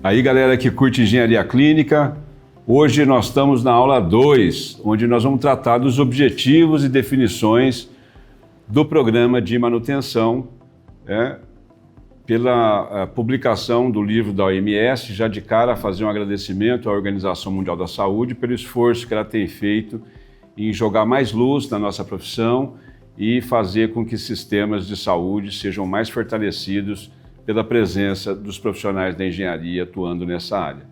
Aí, galera que curte engenharia clínica, hoje nós estamos na aula 2, onde nós vamos tratar dos objetivos e definições do programa de manutenção, pela publicação do livro da OMS, já de cara fazer um agradecimento à Organização Mundial da Saúde pelo esforço que ela tem feito em jogar mais luz na nossa profissão e fazer com que sistemas de saúde sejam mais fortalecidos pela presença dos profissionais da engenharia atuando nessa área.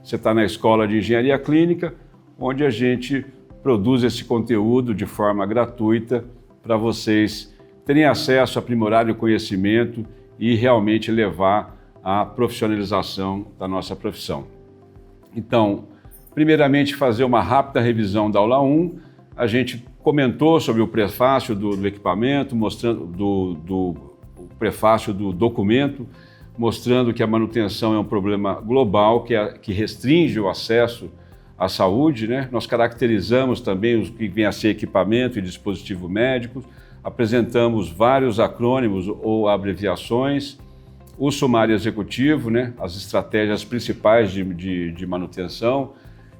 Você está na Escola de Engenharia Clínica, onde a gente produz esse conteúdo de forma gratuita para vocês terem acesso, aprimorar o conhecimento e realmente levar à profissionalização da nossa profissão. Então, primeiramente, fazer uma rápida revisão da aula 1. A gente comentou sobre o prefácio do equipamento, mostrando o prefácio do documento, mostrando que a manutenção é um problema global que restringe o acesso à saúde, né? Nós caracterizamos também o que vem a ser equipamento e dispositivo médico, apresentamos vários acrônimos ou abreviações, o sumário executivo, né? As estratégias principais de manutenção,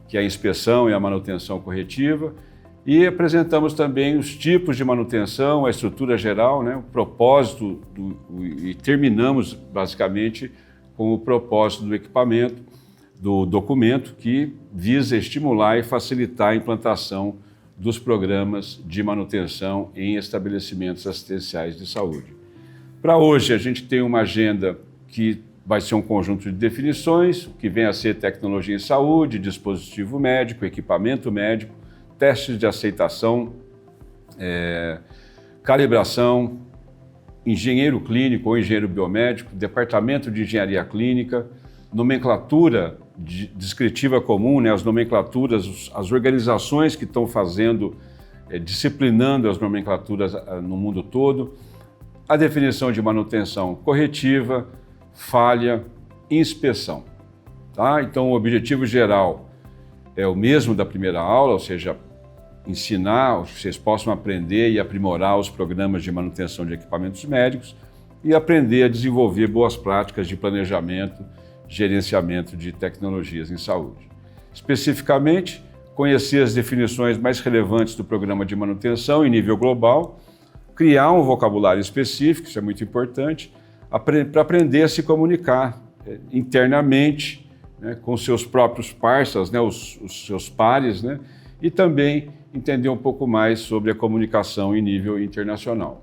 que é a inspeção e a manutenção corretiva, e apresentamos também os tipos de manutenção, a estrutura geral, né, o propósito, e terminamos basicamente com o propósito do equipamento, do documento, que visa estimular e facilitar a implantação dos programas de manutenção em estabelecimentos assistenciais de saúde. Para hoje, a gente tem uma agenda que vai ser um conjunto de definições, que vem a ser tecnologia em saúde, dispositivo médico, equipamento médico, testes de aceitação, calibração, engenheiro clínico ou engenheiro biomédico, departamento de engenharia clínica, nomenclatura descritiva comum, né, as nomenclaturas, as organizações que estão fazendo, disciplinando as nomenclaturas no mundo todo, a definição de manutenção corretiva, falha, inspeção. Tá? Então, o objetivo geral é o mesmo da primeira aula, ou seja, ensinar, que vocês possam aprender e aprimorar os programas de manutenção de equipamentos médicos e aprender a desenvolver boas práticas de planejamento, gerenciamento de tecnologias em saúde. Especificamente, conhecer as definições mais relevantes do programa de manutenção em nível global, criar um vocabulário específico, isso é muito importante, para aprender a se comunicar internamente, né, com seus próprios parceiros, né, os seus pares, né, e também entender um pouco mais sobre a comunicação em nível internacional.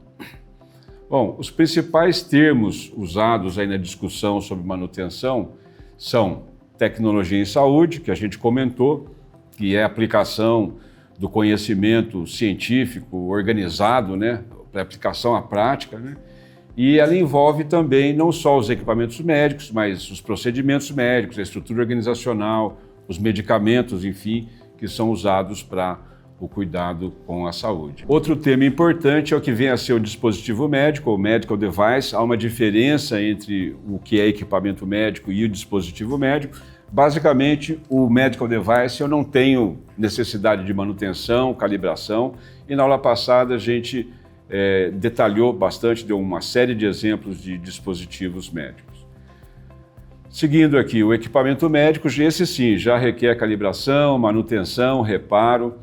Bom, os principais termos usados aí na discussão sobre manutenção são tecnologia em saúde, que a gente comentou, que é a aplicação do conhecimento científico organizado, né, para aplicação à prática, né, e ela envolve também não só os equipamentos médicos, mas os procedimentos médicos, a estrutura organizacional, os medicamentos, enfim, que são usados para o cuidado com a saúde. Outro tema importante é o que vem a ser o dispositivo médico, ou medical device. Há uma diferença entre o que é equipamento médico e o dispositivo médico. Basicamente, o medical device eu não tenho necessidade de manutenção, calibração, e na aula passada a gente detalhou bastante, deu uma série de exemplos de dispositivos médicos. Seguindo aqui, o equipamento médico, esse sim, já requer calibração, manutenção, reparo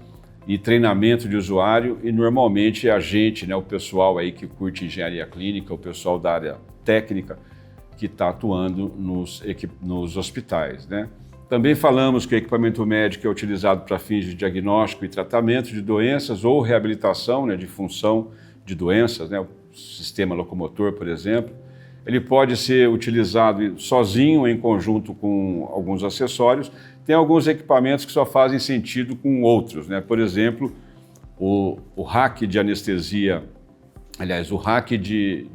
e treinamento de usuário, e normalmente é a gente, né, o pessoal aí que curte engenharia clínica, o pessoal da área técnica que está atuando nos hospitais, né? Também falamos que o equipamento médico é utilizado para fins de diagnóstico e tratamento de doenças ou reabilitação, né, de função de doenças, né, o sistema locomotor, por exemplo. Ele pode ser utilizado sozinho, em conjunto com alguns acessórios. Tem alguns equipamentos que só fazem sentido com outros, né? Por exemplo, o rack de anestesia, aliás, o rack de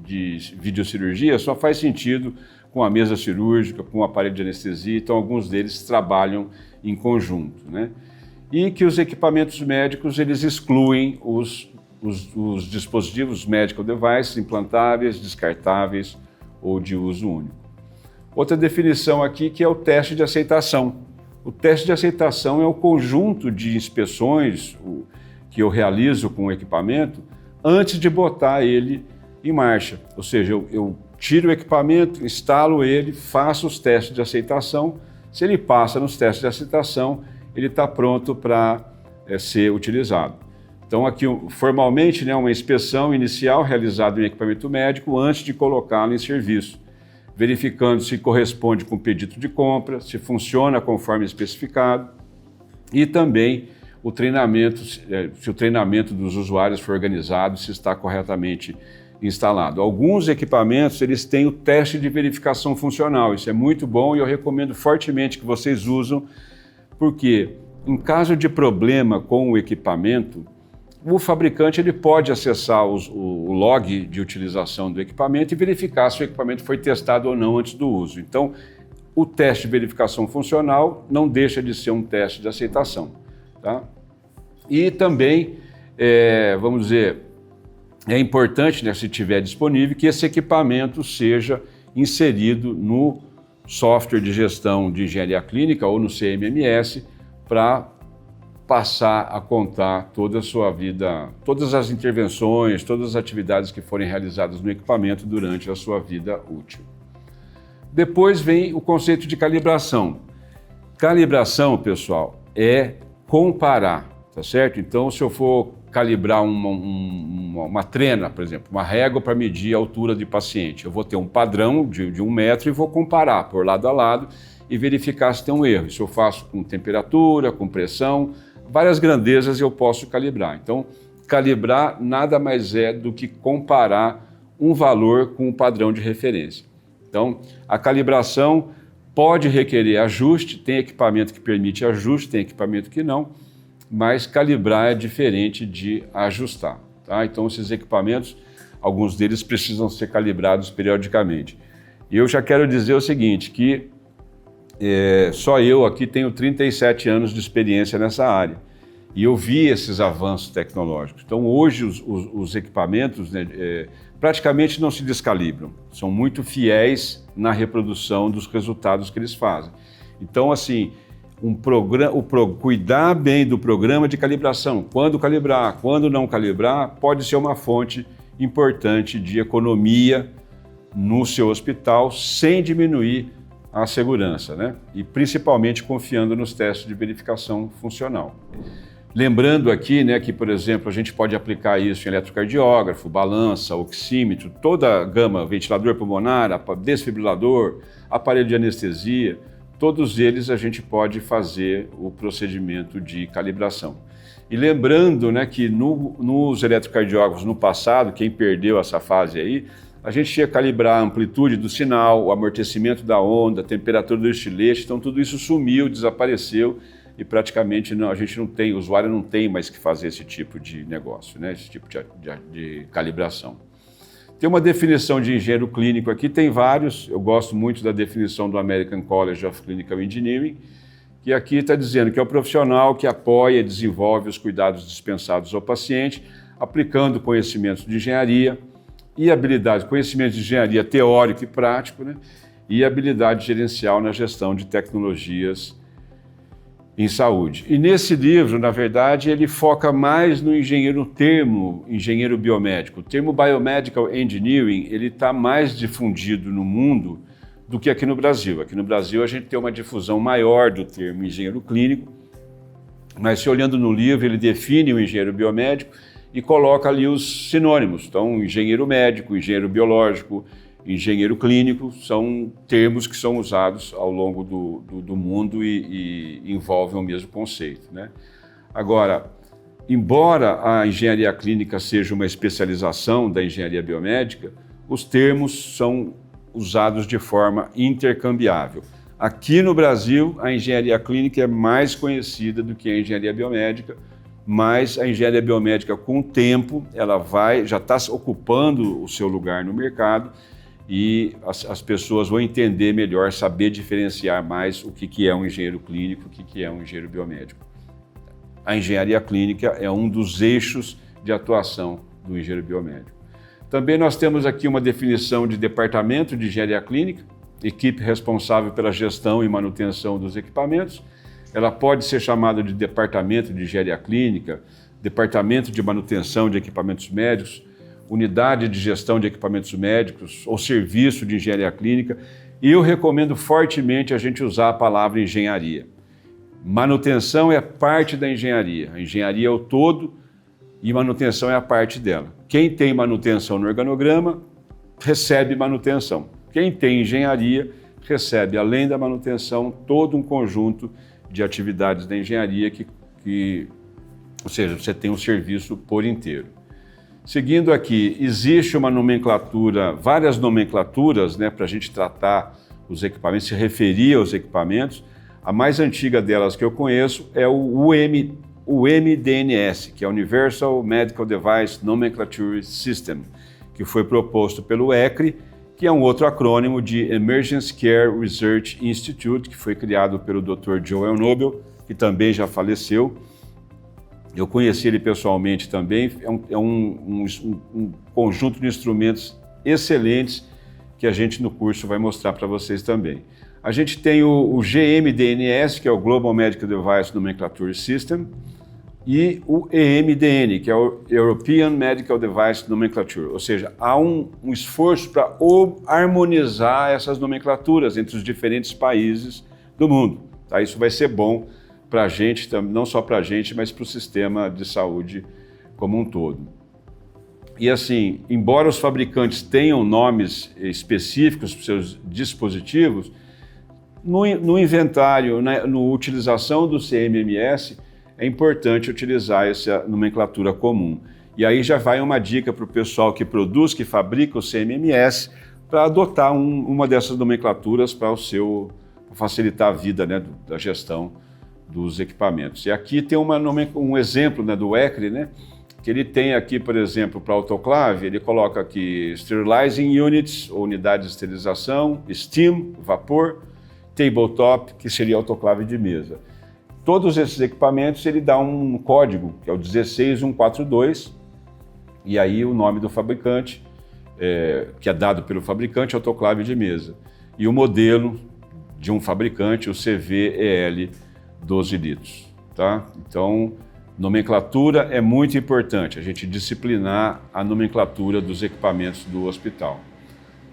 videocirurgia só faz sentido com a mesa cirúrgica, com o aparelho de anestesia, então alguns deles trabalham em conjunto, né? E que os equipamentos médicos, eles excluem os dispositivos medical devices implantáveis, descartáveis ou de uso único. Outra definição aqui que é o teste de aceitação. O teste de aceitação é o conjunto de inspeções que eu realizo com o equipamento antes de botar ele em marcha. Ou seja, eu tiro o equipamento, instalo ele, faço os testes de aceitação. Se ele passa nos testes de aceitação, ele está pronto para ser utilizado. Então aqui formalmente, né, uma inspeção inicial realizada em equipamento médico antes de colocá-lo em serviço, verificando se corresponde com o pedido de compra, se funciona conforme especificado e também o treinamento, se o treinamento dos usuários for organizado, se está corretamente instalado. Alguns equipamentos eles têm o teste de verificação funcional, isso é muito bom e eu recomendo fortemente que vocês usem, porque em caso de problema com o equipamento, o fabricante ele pode acessar o log de utilização do equipamento e verificar se o equipamento foi testado ou não antes do uso. Então, o teste de verificação funcional não deixa de ser um teste de aceitação. Tá? E também, vamos dizer, é importante, né, se tiver disponível, que esse equipamento seja inserido no software de gestão de engenharia clínica ou no CMMS para passar a contar toda a sua vida, todas as intervenções, todas as atividades que forem realizadas no equipamento durante a sua vida útil. Depois vem o conceito de calibração. Calibração, pessoal, é comparar, tá certo? Então, se eu for calibrar uma trena, por exemplo, uma régua para medir a altura de paciente, eu vou ter um padrão de 1 metro e vou comparar por lado a lado e verificar se tem um erro. Isso eu faço com temperatura, com pressão, várias grandezas eu posso calibrar. Então, calibrar nada mais é do que comparar um valor com um padrão de referência. Então, a calibração pode requerer ajuste, tem equipamento que permite ajuste, tem equipamento que não, mas calibrar é diferente de ajustar. Tá? Então, esses equipamentos, alguns deles precisam ser calibrados periodicamente. E eu já quero dizer o seguinte, que só eu aqui tenho 37 anos de experiência nessa área e eu vi esses avanços tecnológicos. Então hoje os equipamentos, né, praticamente não se descalibram, são muito fiéis na reprodução dos resultados que eles fazem. Então assim, cuidar bem do programa de calibração, quando calibrar, quando não calibrar, pode ser uma fonte importante de economia no seu hospital sem diminuir a segurança, né? E principalmente confiando nos testes de verificação funcional. Lembrando aqui, né, que, por exemplo, a gente pode aplicar isso em eletrocardiógrafo, balança, oxímetro, toda a gama, ventilador pulmonar, desfibrilador, aparelho de anestesia, todos eles a gente pode fazer o procedimento de calibração. E lembrando, né, que nos eletrocardiógrafos no passado, quem perdeu essa fase aí, a gente ia calibrar a amplitude do sinal, o amortecimento da onda, a temperatura do estilete, então tudo isso sumiu, desapareceu e praticamente a gente não tem, o usuário não tem mais que fazer esse tipo de negócio, né? Esse tipo de calibração. Tem uma definição de engenheiro clínico aqui, tem vários, eu gosto muito da definição do American College of Clinical Engineering, que aqui está dizendo que é o profissional que apoia e desenvolve os cuidados dispensados ao paciente, aplicando conhecimentos de engenharia, e habilidade, conhecimento de engenharia teórico e prático, né? E habilidade gerencial na gestão de tecnologias em saúde. E nesse livro, na verdade, ele foca mais no termo engenheiro biomédico. O termo Biomedical Engineering, ele está mais difundido no mundo do que aqui no Brasil. Aqui no Brasil a gente tem uma difusão maior do termo engenheiro clínico, mas se olhando no livro, ele define o engenheiro biomédico e coloca ali os sinônimos. Então, engenheiro médico, engenheiro biológico, engenheiro clínico, são termos que são usados ao longo do mundo e envolvem o mesmo conceito, né? Agora, embora a engenharia clínica seja uma especialização da engenharia biomédica, os termos são usados de forma intercambiável. Aqui no Brasil, a engenharia clínica é mais conhecida do que a engenharia biomédica, mas a engenharia biomédica, com o tempo, ela já está ocupando o seu lugar no mercado e as pessoas vão entender melhor, saber diferenciar mais o que é um engenheiro clínico, o que é um engenheiro biomédico. A engenharia clínica é um dos eixos de atuação do engenheiro biomédico. Também nós temos aqui uma definição de departamento de engenharia clínica, equipe responsável pela gestão e manutenção dos equipamentos. Ela pode ser chamada de departamento de engenharia clínica, departamento de manutenção de equipamentos médicos, unidade de gestão de equipamentos médicos ou serviço de engenharia clínica. E eu recomendo fortemente a gente usar a palavra engenharia. Manutenção é parte da engenharia. A engenharia é o todo e manutenção é a parte dela. Quem tem manutenção no organograma recebe manutenção. Quem tem engenharia recebe, além da manutenção, todo um conjunto de atividades da engenharia ou seja, você tem um serviço por inteiro. Seguindo aqui, existe uma nomenclatura, várias nomenclaturas, né, para a gente tratar os equipamentos, se referir aos equipamentos. A mais antiga delas que eu conheço é o UMDNS, que é Universal Medical Device Nomenclature System, que foi proposto pelo ECRI, que é um outro acrônimo de Emergency Care Research Institute, que foi criado pelo Dr. Joel Nobel, que também já faleceu. Eu conheci ele pessoalmente também, é um conjunto de instrumentos excelentes que a gente no curso vai mostrar para vocês também. A gente tem o GMDNS, que é o Global Medical Device Nomenclature System, e o EMDN, que é o European Medical Device Nomenclature, ou seja, há um esforço para harmonizar essas nomenclaturas entre os diferentes países do mundo. Tá? Isso vai ser bom para a gente, não só para a gente, mas para o sistema de saúde como um todo. E assim, embora os fabricantes tenham nomes específicos para os seus dispositivos, no inventário, na utilização do CMMS, é importante utilizar essa nomenclatura comum. E aí já vai uma dica para o pessoal que produz, que fabrica o CMMS, para adotar uma dessas nomenclaturas para facilitar a vida, né, da gestão dos equipamentos. E aqui tem um exemplo, né, do ECRI, né, que ele tem aqui, por exemplo, para autoclave, ele coloca aqui Sterilizing Units, ou unidades de esterilização, Steam, vapor, Tabletop, que seria autoclave de mesa. Todos esses equipamentos, ele dá um código, que é o 16142, e aí o nome do fabricante, que é dado pelo fabricante, autoclave de mesa. E o modelo de um fabricante, o CVEL 12 litros. Tá? Então, nomenclatura é muito importante, a gente disciplinar a nomenclatura dos equipamentos do hospital.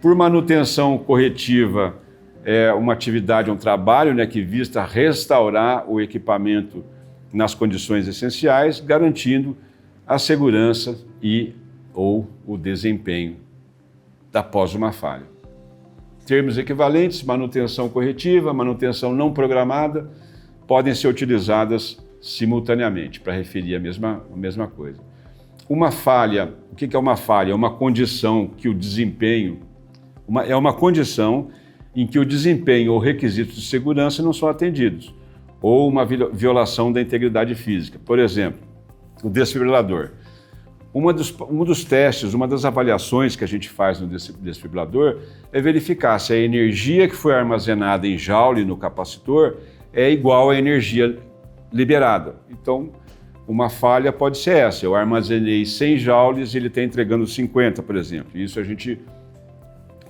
Por manutenção corretiva, é uma atividade, um trabalho, né, que visa restaurar o equipamento nas condições essenciais, garantindo a segurança ou o desempenho após uma falha. Termos equivalentes, manutenção corretiva, manutenção não programada, podem ser utilizadas simultaneamente para referir a mesma coisa. Uma falha, o que é uma falha? É uma condição que o desempenho, é uma condição em que o desempenho ou requisitos de segurança não são atendidos, ou uma violação da integridade física. Por exemplo, o desfibrilador. Um dos testes, uma das avaliações que a gente faz no desfibrilador é verificar se a energia que foi armazenada em joule no capacitor é igual à energia liberada. Então, uma falha pode ser essa. Eu armazenei 100 joules e ele está entregando 50, por exemplo. Isso a gente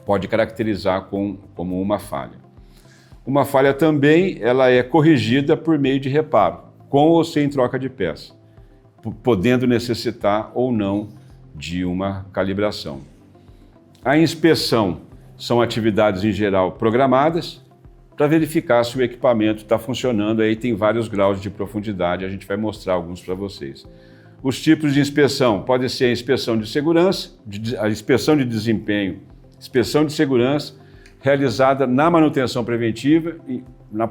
pode caracterizar como uma falha. Uma falha também, ela é corrigida por meio de reparo, com ou sem troca de peça, podendo necessitar ou não de uma calibração. A inspeção são atividades em geral programadas para verificar se o equipamento está funcionando. Aí tem vários graus de profundidade, a gente vai mostrar alguns para vocês. Os tipos de inspeção podem ser a inspeção de segurança, a inspeção de desempenho, inspeção de segurança, realizada na manutenção preventiva,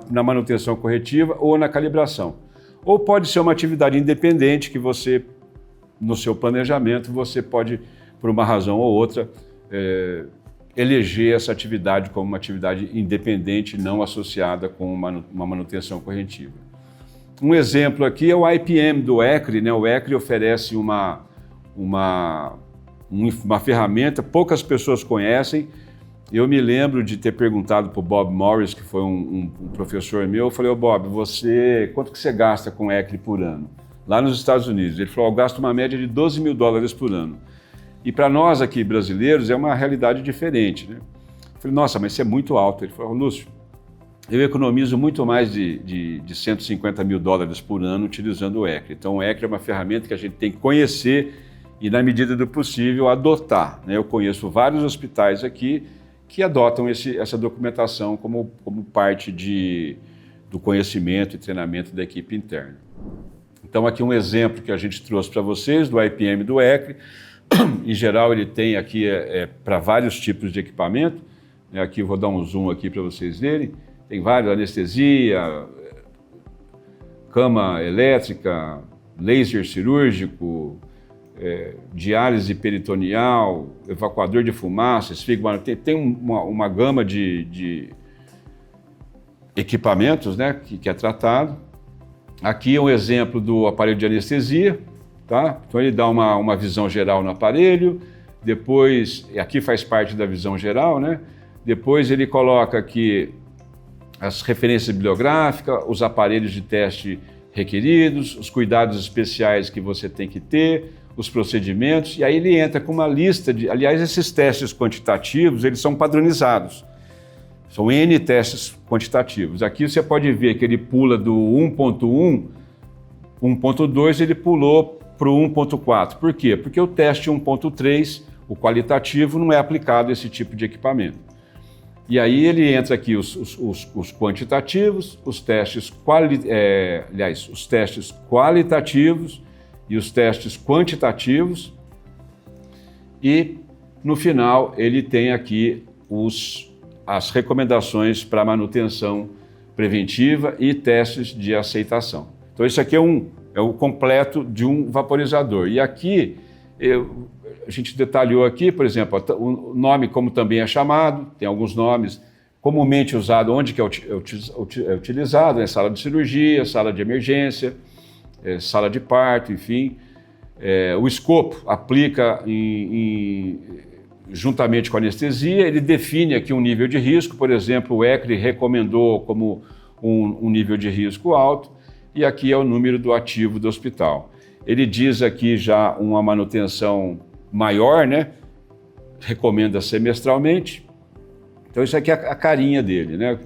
na manutenção corretiva ou na calibração. Ou pode ser uma atividade independente que você, no seu planejamento, você pode, por uma razão ou outra, eleger essa atividade como uma atividade independente, não associada com uma manutenção corretiva. Um exemplo aqui é o IPM do ECRI, né? O ECRI oferece uma ferramenta, poucas pessoas conhecem. Eu me lembro de ter perguntado para o Bob Morris, que foi um professor meu, eu falei, Bob, quanto que você gasta com ECRI por ano? Lá nos Estados Unidos. Ele falou, eu gasto uma média de $12 mil por ano. E para nós aqui brasileiros é uma realidade diferente, né? Eu falei, nossa, mas isso é muito alto. Ele falou, Lúcio, eu economizo muito mais de $150 mil por ano utilizando o ECRI. Então o ECRI é uma ferramenta que a gente tem que conhecer e, na medida do possível, adotar, né? Eu conheço vários hospitais aqui que adotam essa documentação como parte do conhecimento e treinamento da equipe interna. Então, aqui um exemplo que a gente trouxe para vocês do IPM do ECRI. Em geral, ele tem aqui para vários tipos de equipamento. Aqui eu vou dar um zoom aqui para vocês verem. Tem vários: anestesia, cama elétrica, laser cirúrgico, diálise peritoneal, evacuador de fumaça, esfígma. Tem uma gama de equipamentos, né, que é tratado. Aqui é um exemplo do aparelho de anestesia, tá? Então ele dá uma visão geral no aparelho, depois, aqui faz parte da visão geral, né? Depois ele coloca aqui as referências bibliográficas, os aparelhos de teste requeridos, os cuidados especiais que você tem que ter, os procedimentos, e aí ele entra com uma lista aliás, esses testes quantitativos, eles são padronizados. São N testes quantitativos. Aqui você pode ver que ele pula do 1.1, 1.2, ele pulou para o 1.4. Por quê? Porque o teste 1.3, o qualitativo, não é aplicado a esse tipo de equipamento. E aí ele entra aqui os quantitativos, os testes qualitativos e os testes quantitativos. E, no final, ele tem aqui as recomendações para manutenção preventiva e testes de aceitação. Então, isso aqui é o completo de um vaporizador. E aqui, a gente detalhou aqui, por exemplo, o nome como também é chamado, tem alguns nomes comumente usados, onde que é utilizado, né? Sala de cirurgia, sala de emergência, sala de parto, enfim. O escopo aplica juntamente com a anestesia, ele define aqui um nível de risco, por exemplo, o ECRI recomendou como um nível de risco alto, e aqui é o número do ativo do hospital. Ele diz aqui já uma manutenção maior, né? Recomenda semestralmente. Então isso aqui é a carinha dele, né?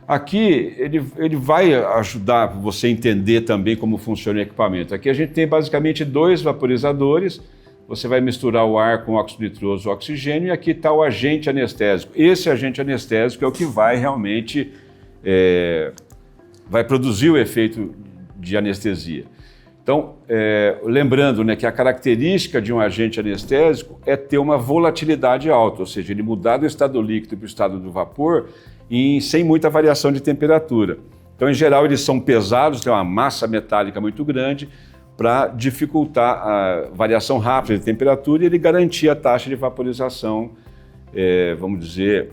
Aqui ele vai ajudar você a entender também como funciona o equipamento. Aqui a gente tem basicamente 2 vaporizadores. Você vai misturar o ar com óxido nitroso e oxigênio, e aqui está o agente anestésico. Esse agente anestésico é o que vai realmente vai produzir o efeito de anestesia. Então, lembrando, né, que a característica de um agente anestésico é ter uma volatilidade alta, ou seja, ele mudar do estado líquido para o estado do vapor sem muita variação de temperatura. Então, em geral, eles são pesados, tem uma massa metálica muito grande, para dificultar a variação rápida de temperatura e ele garantir a taxa de vaporização, vamos dizer,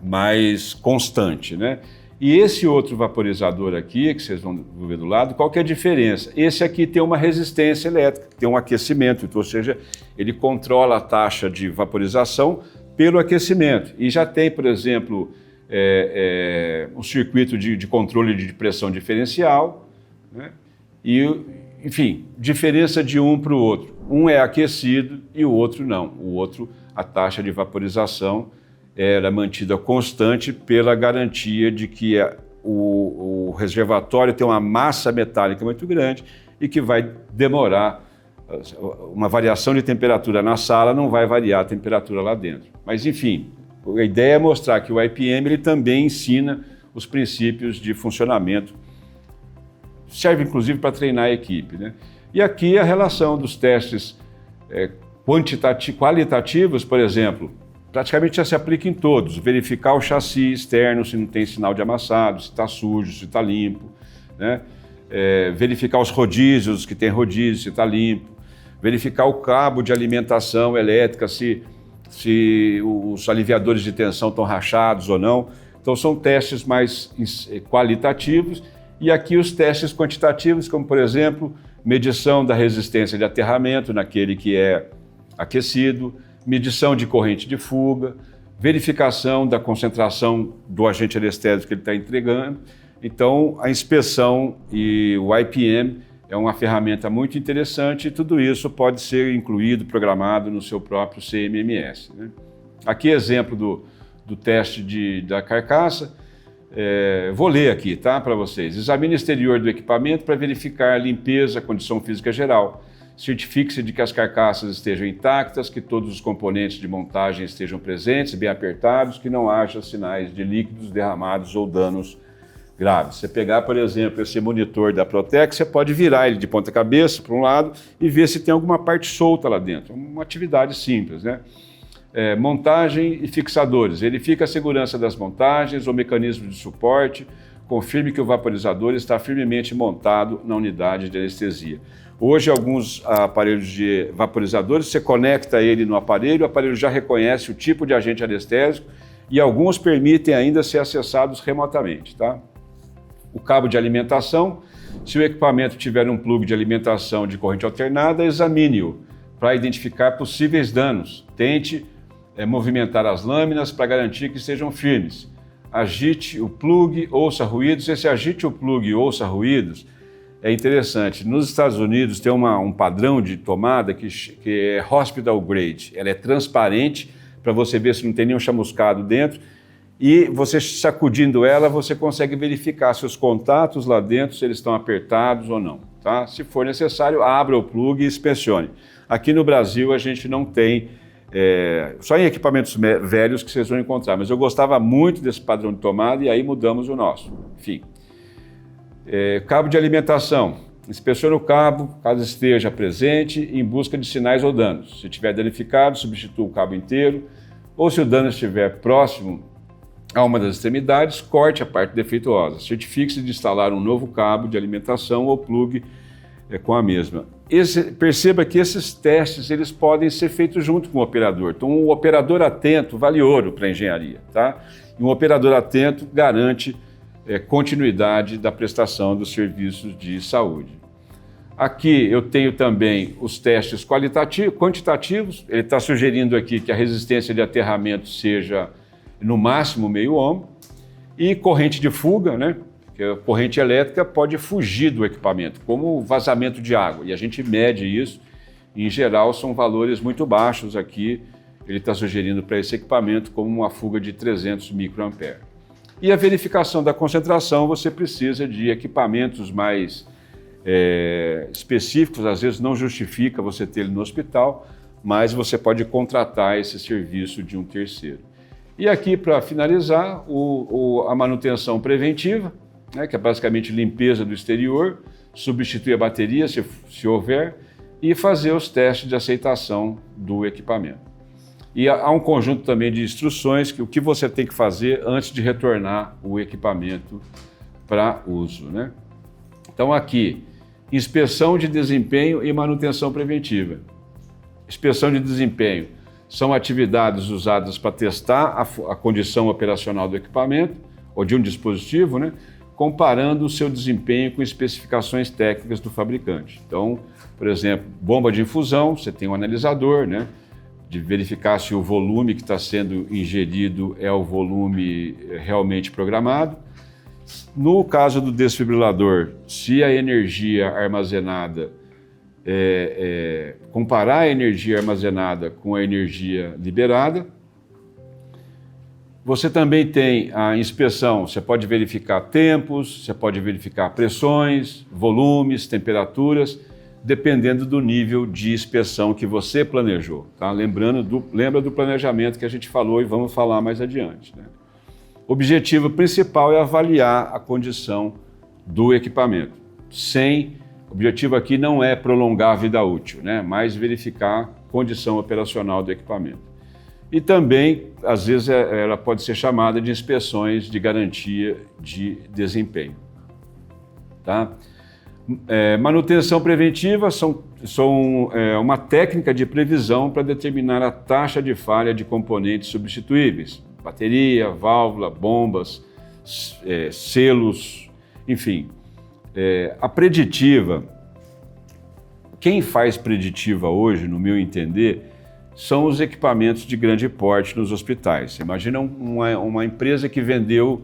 mais constante, né? E esse outro vaporizador aqui, que vocês vão ver do lado, qual que é a diferença? Esse aqui tem uma resistência elétrica, tem um aquecimento, então, ou seja, ele controla a taxa de vaporização pelo aquecimento. E já tem, por exemplo, um circuito de controle de pressão diferencial, né? Enfim, diferença de um para o outro. Um é aquecido e o outro não. O outro, a taxa de vaporização era mantida constante pela garantia de que o reservatório tem uma massa metálica muito grande e que vai demorar. Uma variação de temperatura na sala não vai variar a temperatura lá dentro. Mas, enfim, a ideia é mostrar que o IPM ele também ensina os princípios de funcionamento. Serve, inclusive, para treinar a equipe, né? E aqui a relação dos testes qualitativos, por exemplo, praticamente já se aplica em todos. Verificar o chassi externo, se não tem sinal de amassado, se está sujo, se está limpo, né? Verificar os rodízios, que tem rodízio, se está limpo. Verificar o cabo de alimentação elétrica, se os aliviadores de tensão estão rachados ou não. Então, são testes mais qualitativos. E aqui os testes quantitativos, como, por exemplo, medição da resistência de aterramento naquele que é aquecido, medição de corrente de fuga, verificação da concentração do agente anestésico que ele está entregando. Então, a inspeção e o IPM é uma ferramenta muito interessante e tudo isso pode ser incluído, programado no seu próprio CMMS, né? Aqui exemplo do teste da carcaça. Vou ler aqui, tá, para vocês. Examine o exterior do equipamento para verificar a limpeza, condição física geral. certifique-se de que as carcaças estejam intactas, que todos os componentes de montagem estejam presentes, bem apertados, que não haja sinais de líquidos derramados ou danos graves. Você pegar, por exemplo, esse monitor da Protex, você pode virar ele de ponta cabeça para um lado e ver se tem alguma parte solta lá dentro. Uma atividade simples, né? Montagem e fixadores. Verifique a segurança das montagens ou mecanismo de suporte. Confirme que o vaporizador está firmemente montado na unidade de anestesia. Hoje, alguns aparelhos de vaporizadores, você conecta ele no aparelho, o aparelho já reconhece o tipo de agente anestésico e alguns permitem ainda ser acessados remotamente, tá? O cabo de alimentação, se o equipamento tiver um plug de alimentação de corrente alternada, examine-o para identificar possíveis danos. Tente movimentar as lâminas para garantir que estejam firmes. Agite o plug, ouça ruídos. Esse agite o plug e ouça ruídos é interessante. Nos Estados Unidos tem um padrão de tomada que é hospital grade. Ela é transparente para você ver se não tem nenhum chamuscado dentro. E você sacudindo ela, você consegue verificar se os contatos lá dentro, se eles estão apertados ou não. Tá? Se for necessário, abra o plug e inspecione. Aqui no Brasil a gente não tem, só em equipamentos velhos que vocês vão encontrar, mas eu gostava muito desse padrão de tomada e aí mudamos o nosso. Enfim. Cabo de alimentação. Inspecione o cabo, caso esteja presente, em busca de sinais ou danos. Se estiver danificado, substitua o cabo inteiro, ou se o dano estiver próximo a uma das extremidades, corte a parte defeituosa. Certifique-se de instalar um novo cabo de alimentação ou plug com a mesma. Perceba que esses testes eles podem ser feitos junto com o operador. Então, um operador atento vale ouro para a engenharia, tá? E um operador atento garante continuidade da prestação dos serviços de saúde. Aqui eu tenho também os testes quantitativos. Ele está sugerindo aqui que a resistência de aterramento seja no máximo meio ohm, e corrente de fuga, né? Porque a corrente elétrica pode fugir do equipamento, como vazamento de água, e a gente mede isso, e, em geral são valores muito baixos aqui, ele está sugerindo para esse equipamento como uma fuga de 300 microamperes. E a verificação da concentração, você precisa de equipamentos mais específicos, às vezes não justifica você ter ele no hospital, mas você pode contratar esse serviço de um terceiro. E aqui, para finalizar, a manutenção preventiva, né, que é basicamente limpeza do exterior, substituir a bateria, se houver, e fazer os testes de aceitação do equipamento. E há um conjunto também de instruções que o que você tem que fazer antes de retornar o equipamento para uso, né? Então aqui, inspeção de desempenho e manutenção preventiva. Inspeção de desempenho são atividades usadas para testar a condição operacional do equipamento ou de um dispositivo, né? Comparando o seu desempenho com especificações técnicas do fabricante. Então, por exemplo, bomba de infusão, você tem um analisador, né? De verificar se o volume que está sendo ingerido é o volume realmente programado. No caso do desfibrilador, se a energia armazenada, comparar a energia armazenada com a energia liberada. Você também tem a inspeção, você pode verificar tempos, você pode verificar pressões, volumes, temperaturas, dependendo do nível de inspeção que você planejou, tá? Lembra do planejamento que a gente falou e vamos falar mais adiante, né? O objetivo principal é avaliar a condição do equipamento. O objetivo aqui não é prolongar a vida útil, né? Mas verificar a condição operacional do equipamento. E também, às vezes, ela pode ser chamada de inspeções de garantia de desempenho, tá? Manutenção preventiva são uma técnica de previsão para determinar a taxa de falha de componentes substituíveis, bateria, válvula, bombas, selos, enfim. A preditiva, quem faz preditiva hoje, no meu entender, são os equipamentos de grande porte nos hospitais. Você imagina uma empresa que vendeu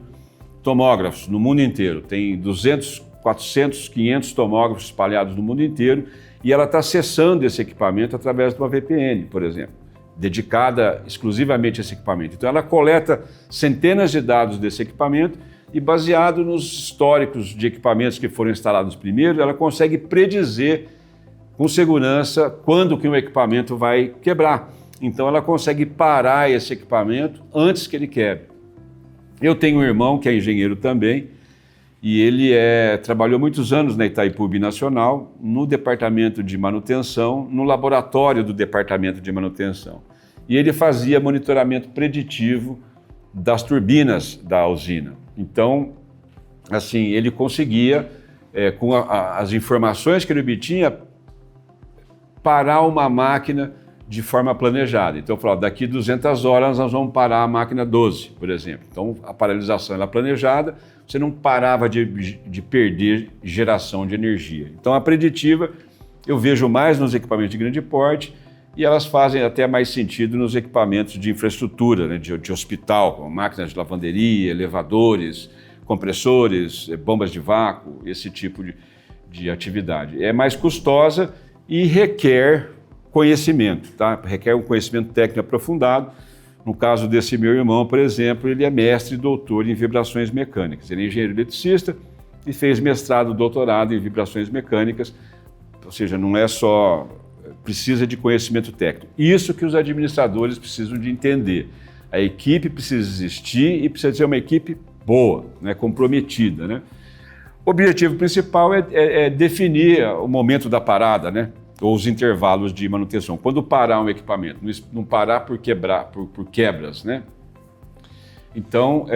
tomógrafos no mundo inteiro, tem 200, 400, 500 tomógrafos espalhados no mundo inteiro e ela está acessando esse equipamento através de uma VPN, por exemplo, dedicada exclusivamente a esse equipamento. Então ela coleta centenas de dados desse equipamento e baseado nos históricos de equipamentos que foram instalados primeiro, ela consegue predizer com segurança quando que um equipamento vai quebrar. Então ela consegue parar esse equipamento antes que ele quebre. Eu tenho um irmão que é engenheiro também, e ele trabalhou muitos anos na Itaipu Binacional, no departamento de manutenção, no laboratório do departamento de manutenção. E ele fazia monitoramento preditivo das turbinas da usina. Então, assim, ele conseguia, com as informações que ele obtinha, parar uma máquina de forma planejada. Então, eu falava, daqui 200 horas nós vamos parar a máquina 12, por exemplo. Então, a paralisação era planejada, você não parava de perder geração de energia. Então, a preditiva eu vejo mais nos equipamentos de grande porte e elas fazem até mais sentido nos equipamentos de infraestrutura, né, de hospital, como máquinas de lavanderia, elevadores, compressores, bombas de vácuo, esse tipo de atividade. É mais custosa e requer conhecimento, tá? Requer um conhecimento técnico aprofundado. No caso desse meu irmão, por exemplo, ele é mestre e doutor em vibrações mecânicas. Ele é engenheiro eletricista e fez mestrado e doutorado em vibrações mecânicas, ou seja, não é só... precisa de conhecimento técnico. Isso que os administradores precisam de entender. A equipe precisa existir e precisa ser uma equipe boa, né, comprometida, né? O objetivo principal é definir o momento da parada, né? Ou os intervalos de manutenção. Quando parar um equipamento, não parar por quebras, né? Então,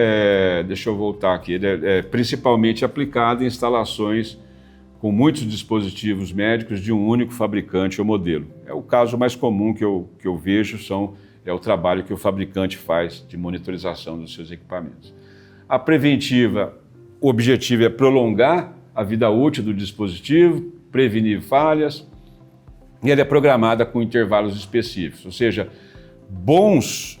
deixa eu voltar aqui, ele é principalmente aplicado em instalações com muitos dispositivos médicos de um único fabricante ou modelo. É o caso mais comum que eu vejo, é o trabalho que o fabricante faz de monitorização dos seus equipamentos. A preventiva, o objetivo é prolongar a vida útil do dispositivo, prevenir falhas, e ela é programada com intervalos específicos, ou seja, bons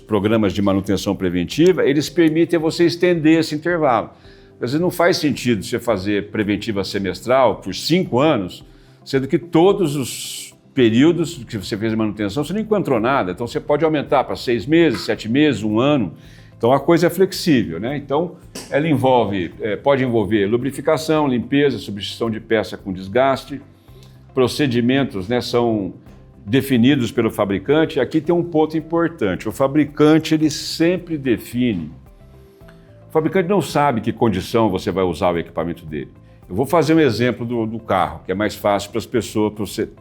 programas de manutenção preventiva, eles permitem você estender esse intervalo. Às vezes não faz sentido você fazer preventiva semestral por 5 anos, sendo que todos os períodos que você fez de manutenção você não encontrou nada, então você pode aumentar para 6 meses, 7 meses, 1 ano. Então a coisa é flexível, né? Então ela pode envolver lubrificação, limpeza, substituição de peça com desgaste, procedimentos, né, são definidos pelo fabricante. Aqui tem um ponto importante, o fabricante ele sempre define. O fabricante não sabe que condição você vai usar o equipamento dele. Eu vou fazer um exemplo do carro, que é mais fácil para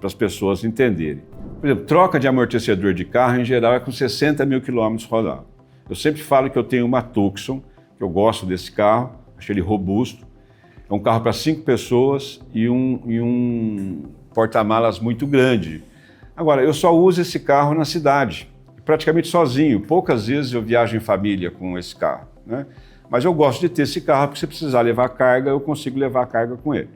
as pessoas entenderem. Por exemplo, troca de amortecedor de carro, em geral, é com 60 mil quilômetros rodados. Eu sempre falo que eu tenho uma Tucson, que eu gosto desse carro, acho ele robusto. É um carro para 5 pessoas e um porta-malas muito grande. Agora, eu só uso esse carro na cidade, praticamente sozinho. Poucas vezes eu viajo em família com esse carro, né? Mas eu gosto de ter esse carro, porque se precisar levar carga, eu consigo levar carga com ele.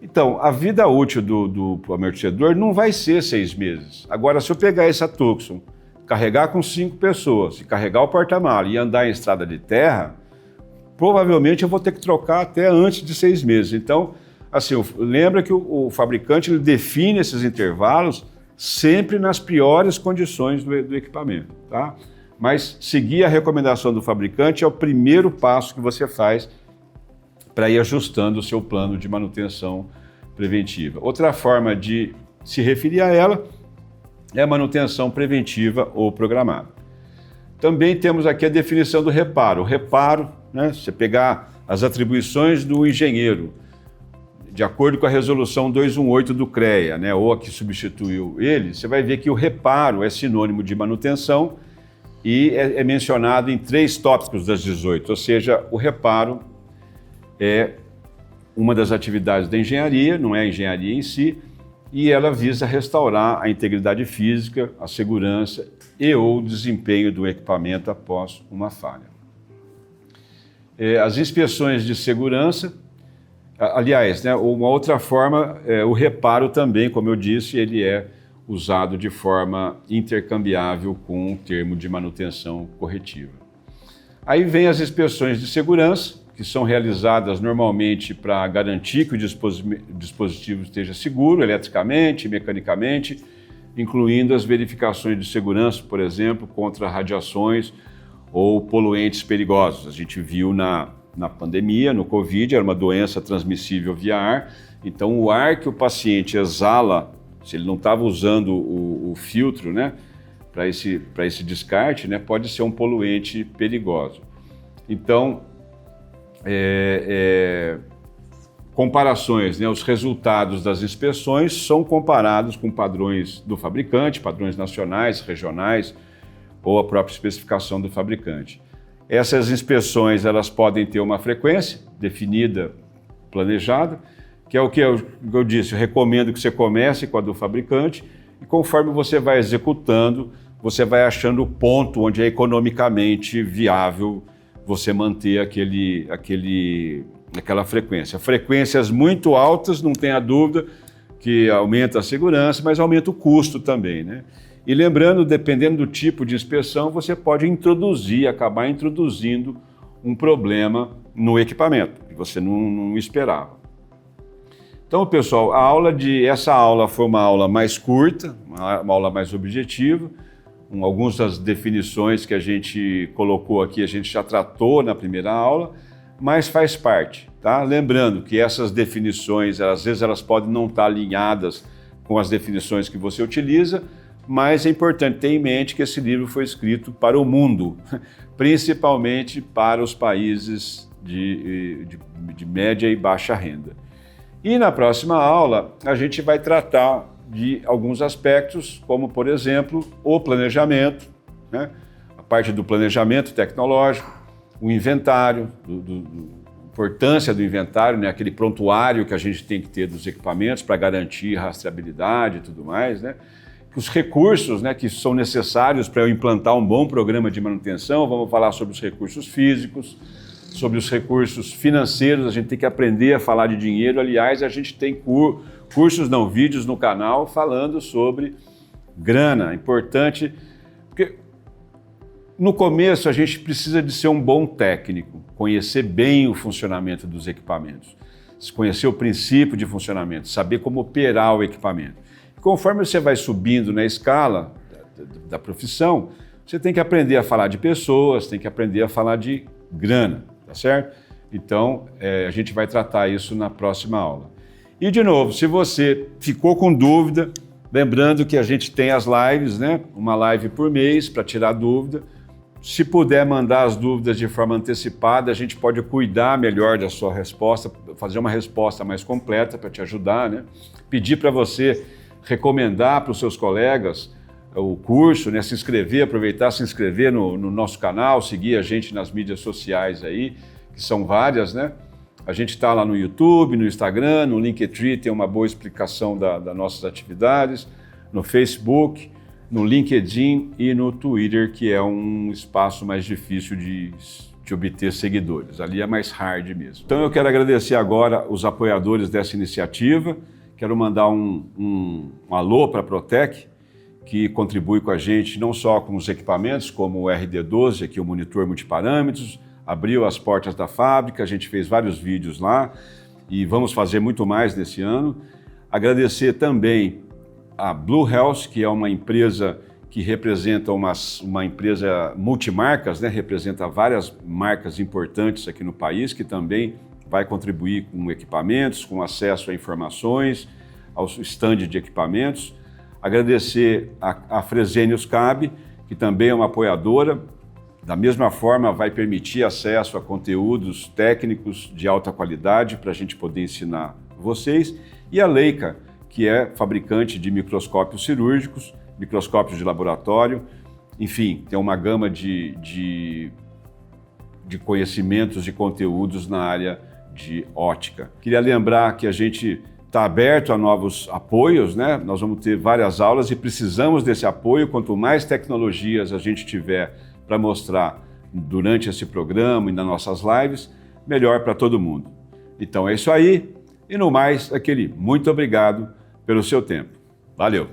Então, a vida útil do amortecedor não vai ser 6 meses. Agora, se eu pegar essa Tucson, carregar com 5 pessoas, e carregar o porta-malas e andar em estrada de terra, provavelmente eu vou ter que trocar até antes de 6 meses. Então, assim, lembra que o fabricante ele define esses intervalos sempre nas piores condições do equipamento, tá? Mas seguir a recomendação do fabricante é o primeiro passo que você faz para ir ajustando o seu plano de manutenção preventiva. Outra forma de se referir a ela é a manutenção preventiva ou programada. Também temos aqui a definição do reparo. O reparo, né, você pegar as atribuições do engenheiro, de acordo com a resolução 218 do CREA, né, ou a que substituiu ele, você vai ver que o reparo é sinônimo de manutenção e é mencionado em 3 tópicos das 18, ou seja, o reparo é uma das atividades da engenharia, não é a engenharia em si, e ela visa restaurar a integridade física, a segurança e ou desempenho do equipamento após uma falha. As inspeções de segurança, aliás, né, uma outra forma, o reparo também, como eu disse, ele é usado de forma intercambiável com o termo de manutenção corretiva. Aí vem as inspeções de segurança, que são realizadas normalmente para garantir que o dispositivo esteja seguro eletricamente, mecanicamente, incluindo as verificações de segurança, por exemplo, contra radiações ou poluentes perigosos. A gente viu na pandemia, no Covid, era uma doença transmissível via ar. Então, o ar que o paciente exala, se ele não estava usando o filtro, né, para esse descarte, né, pode ser um poluente perigoso. Então, comparações, né, os resultados das inspeções são comparados com padrões do fabricante, padrões nacionais, regionais ou a própria especificação do fabricante. Essas inspeções elas podem ter uma frequência definida, planejada, que é o que eu disse, eu recomendo que você comece com a do fabricante e conforme você vai executando, você vai achando o ponto onde é economicamente viável você manter aquela frequência. Frequências muito altas, não tenha dúvida, que aumenta a segurança, mas aumenta o custo também, né? E lembrando, dependendo do tipo de inspeção, você pode acabar introduzindo um problema no equipamento, que você não esperava. Então, pessoal, essa aula foi uma aula mais curta, uma aula mais objetiva. Algumas das definições que a gente colocou aqui, a gente já tratou na primeira aula, mas faz parte, tá? Lembrando que essas definições, às vezes elas podem não estar alinhadas com as definições que você utiliza, mas é importante ter em mente que esse livro foi escrito para o mundo, principalmente para os países de média e baixa renda. E na próxima aula, a gente vai tratar de alguns aspectos, como, por exemplo, o planejamento, né? A parte do planejamento tecnológico, o inventário, a importância do inventário, né? Aquele prontuário que a gente tem que ter dos equipamentos para garantir rastreabilidade e tudo mais, né? Os recursos, né, que são necessários para eu implantar um bom programa de manutenção. Vamos falar sobre os recursos físicos, sobre os recursos financeiros, a gente tem que aprender a falar de dinheiro. Aliás, a gente tem vídeos no canal falando sobre grana. É importante, porque no começo a gente precisa de ser um bom técnico, conhecer bem o funcionamento dos equipamentos, conhecer o princípio de funcionamento, saber como operar o equipamento. Conforme você vai subindo na escala da profissão, você tem que aprender a falar de pessoas, tem que aprender a falar de grana, tá certo? Então, a gente vai tratar isso na próxima aula. E, de novo, se você ficou com dúvida, lembrando que a gente tem as lives, né? Uma live por mês para tirar dúvida. Se puder mandar as dúvidas de forma antecipada, a gente pode cuidar melhor da sua resposta, fazer uma resposta mais completa para te ajudar, né? Pedir para você recomendar para os seus colegas o curso, né? Se inscrever, aproveitar, se inscrever no nosso canal, seguir a gente nas mídias sociais aí, que são várias, né? A gente está lá no YouTube, no Instagram, no Linktree tem uma boa explicação das nossas atividades, no Facebook, no LinkedIn e no Twitter, que é um espaço mais difícil de obter seguidores. Ali é mais hard mesmo. Então eu quero agradecer agora os apoiadores dessa iniciativa. Quero mandar um alô para a Protec, que contribui com a gente não só com os equipamentos, como o RD12, aqui o monitor multiparâmetros, abriu as portas da fábrica, a gente fez vários vídeos lá e vamos fazer muito mais nesse ano. Agradecer também a Blue Health, que é uma empresa que representa uma empresa multimarcas, né? Representa várias marcas importantes aqui no país, que também vai contribuir com equipamentos, com acesso a informações, ao stand de equipamentos. Agradecer a Fresenius Cab, que também é uma apoiadora. Da mesma forma, vai permitir acesso a conteúdos técnicos de alta qualidade para a gente poder ensinar vocês. E a Leica, que é fabricante de microscópios cirúrgicos, microscópios de laboratório. Enfim, tem uma gama de conhecimentos e conteúdos na área de ótica. Queria lembrar que a gente está aberto a novos apoios, né? Nós vamos ter várias aulas e precisamos desse apoio. Quanto mais tecnologias a gente tiver para mostrar durante esse programa e nas nossas lives, melhor para todo mundo. Então é isso aí. E no mais, muito obrigado pelo seu tempo. Valeu!